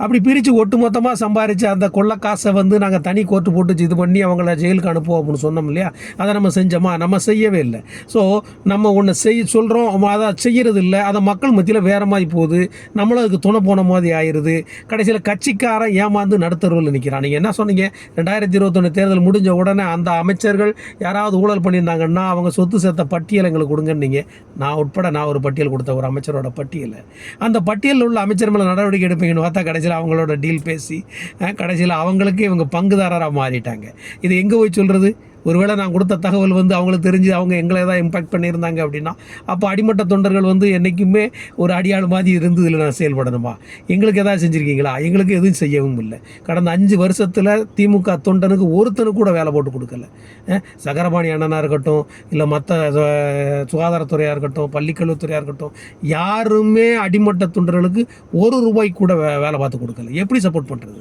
அப்படி பிரித்து ஒட்டு மொத்தமாக சம்பாரித்து அந்த கொள்ள காசை வந்து நாங்கள் தனி கோர்ட்டு போட்டு இது பண்ணி அவங்கள ஜெயிலுக்கு அனுப்புவோம் அப்படின்னு சொன்னோம் இல்லையா? அதை நம்ம செஞ்சோமா? நம்ம செய்யவே இல்லை. ஸோ நம்ம ஒன்று சொல்கிறோம், அதை செய்கிறது இல்லை. அதை மக்கள் மத்தியில் வேறு மாதிரி போகுது, நம்மளும் அதுக்கு துணை போன மாதிரி ஆயிடுது. கடைசியில் கட்சிக்காரன் ஏமாந்து நடுத்தருவில் நிற்கிறான். நீங்கள் என்ன சொன்னீங்க? 2021 தேர்தல் முடிஞ்ச உடனே அந்த அமைச்சர்கள் யாராவது ஊழல் பண்ணியிருந்தாங்கன்னா அவங்க சொத்து சேர்த்த பட்டியல் எங்களுக்கு கொடுங்கன்னீங்க. நான் உட்பட நான் ஒரு பட்டியல் கொடுத்த ஒரு அமைச்சரோட பட்டியலை, அந்த பட்டியலில் உள்ள அமைச்சர் மேலே நடவடிக்கை எடுப்பீங்கன்னு பார்த்தா கடைசியில் அவங்களோட டீல் பேசி கடைசியில் அவங்களுக்கு இவங்க பங்குதாரராக மாறிட்டாங்க. இது எங்கே போய் சொல்கிறது? ஒருவேளை நான் கொடுத்த தகவல் வந்து அவங்களுக்கு தெரிஞ்சு அவங்க எங்களை தான் இம்பாக்ட் பண்ணியிருந்தாங்க அப்படின்னா, அப்போ அடிமட்ட தொண்டர்கள் வந்து என்றைக்குமே ஒரு அடியாள் மாதிரி இருந்து இதில் நான் செயல்படணுமா? எங்களுக்கு எதாவது செஞ்சுருக்கீங்களா? எங்களுக்கு எதுவும் செய்யவும் இல்லை. கடந்த 5 வருஷத்தில் திமுக தொண்டனுக்கு ஒருத்தனுக்கு கூட வேலை போட்டு கொடுக்கல. சக்கரபாணி அண்ணனாக இருக்கட்டும், இல்லை மற்ற சுகாதாரத்துறையாக இருக்கட்டும், பள்ளிக்கல்வித்துறையாக இருக்கட்டும், யாருமே அடிமட்ட தொண்டர்களுக்கு 1 ரூபாய்க்கு கூட வேலை பார்த்து கொடுக்கல. எப்படி சப்போர்ட் பண்ணுறது?